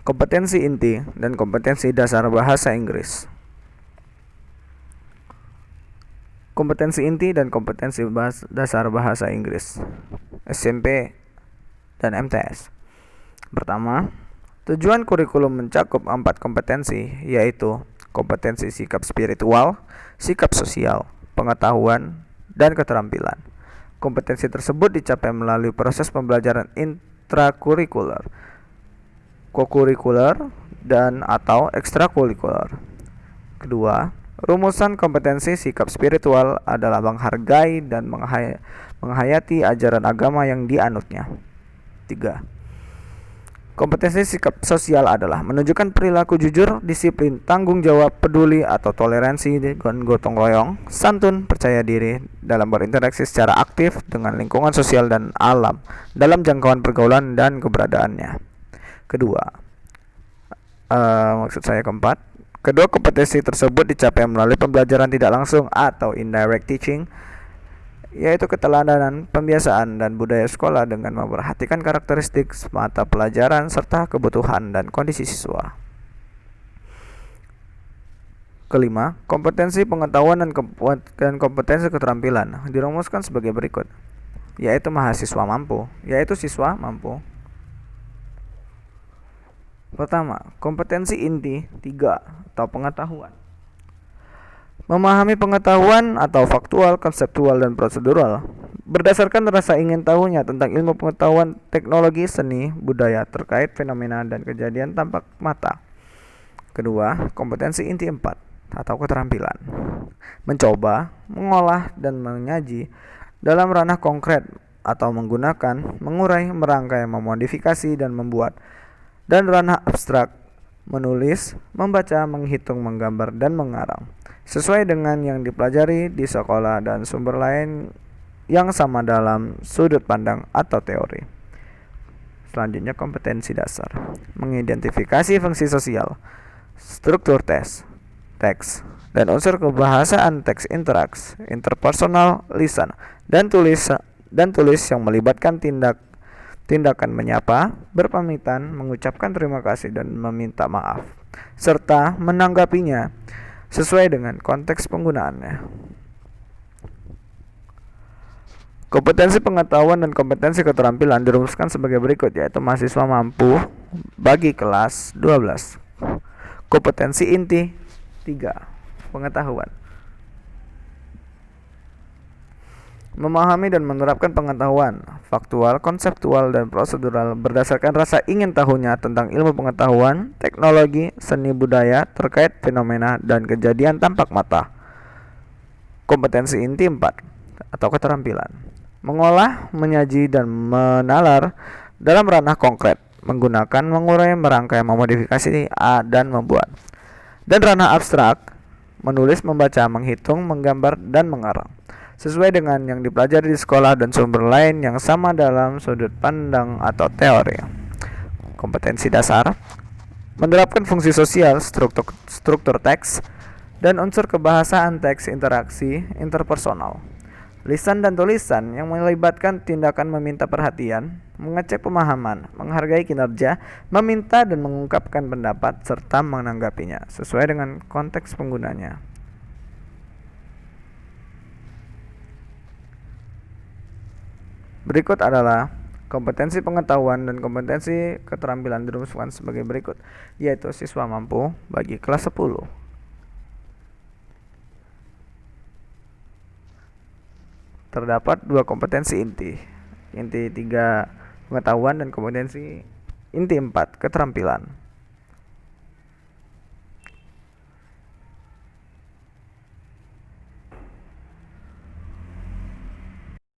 Kompetensi inti dan kompetensi dasar bahasa Inggris. Kompetensi inti dan kompetensi dasar bahasa Inggris SMP dan MTS. Pertama, tujuan kurikulum mencakup 4 kompetensi, yaitu kompetensi sikap spiritual, sikap sosial, pengetahuan, dan keterampilan. Kompetensi tersebut dicapai melalui proses pembelajaran intrakurikuler, kokurikuler, dan atau ekstrakurikuler. Kedua, rumusan kompetensi sikap spiritual adalah menghargai dan menghayati ajaran agama yang dianutnya. 3. Kompetensi sikap sosial adalah menunjukkan perilaku jujur, disiplin, tanggung jawab, peduli atau toleransi, gotong royong, santun, percaya diri dalam berinteraksi secara aktif dengan lingkungan sosial dan alam dalam jangkauan pergaulan dan keberadaannya. Keempat, kedua kompetensi tersebut dicapai melalui pembelajaran tidak langsung atau indirect teaching, yaitu keteladanan, pembiasaan, dan budaya sekolah dengan memperhatikan karakteristik mata pelajaran serta kebutuhan dan kondisi siswa. Kelima, kompetensi pengetahuan dan kompetensi keterampilan dirumuskan sebagai berikut, yaitu siswa mampu. Pertama, kompetensi inti 3 atau pengetahuan. Memahami pengetahuan atau faktual, konseptual, dan prosedural berdasarkan rasa ingin tahunya tentang ilmu pengetahuan, teknologi, seni, budaya terkait fenomena dan kejadian tampak mata. Kedua, kompetensi inti 4 atau keterampilan. Mencoba, mengolah, dan menyaji dalam ranah konkret atau menggunakan, mengurai, merangkai, memodifikasi, dan membuat. Dan ranah abstrak, menulis, membaca, menghitung, menggambar, dan mengarang sesuai dengan yang dipelajari di sekolah dan sumber lain yang sama dalam sudut pandang atau teori. Selanjutnya, kompetensi dasar. Mengidentifikasi fungsi sosial, struktur teks, dan unsur kebahasaan teks interaks, interpersonal, lisan, dan tulis yang melibatkan tindakan menyapa, berpamitan, mengucapkan terima kasih, dan meminta maaf, serta menanggapinya sesuai dengan konteks penggunaannya. Kompetensi pengetahuan dan kompetensi keterampilan dirumuskan sebagai berikut, yaitu mahasiswa mampu bagi kelas 12. Kompetensi inti 3, pengetahuan. Memahami dan menerapkan pengetahuan faktual, konseptual, dan prosedural berdasarkan rasa ingin tahunya tentang ilmu pengetahuan, teknologi, seni, budaya terkait fenomena dan kejadian tampak mata. Kompetensi inti 4 atau keterampilan. Mengolah, menyaji, dan menalar dalam ranah konkret, menggunakan, mengurai, merangkai, memodifikasi, dan membuat. Dan ranah abstrak, menulis, membaca, menghitung, menggambar, dan mengarang sesuai dengan yang dipelajari di sekolah dan sumber lain yang sama dalam sudut pandang atau teori. Kompetensi dasar. Menerapkan fungsi sosial, struktur teks, dan unsur kebahasaan teks interaksi interpersonal. Lisan dan tulisan yang melibatkan tindakan meminta perhatian, mengecek pemahaman, menghargai kinerja, meminta dan mengungkapkan pendapat, serta menanggapinya sesuai dengan konteks penggunanya. Berikut adalah kompetensi pengetahuan dan kompetensi keterampilan dirumuskan sebagai berikut, yaitu siswa mampu bagi kelas 10. Terdapat 2 kompetensi inti 3 pengetahuan dan kompetensi inti 4 keterampilan.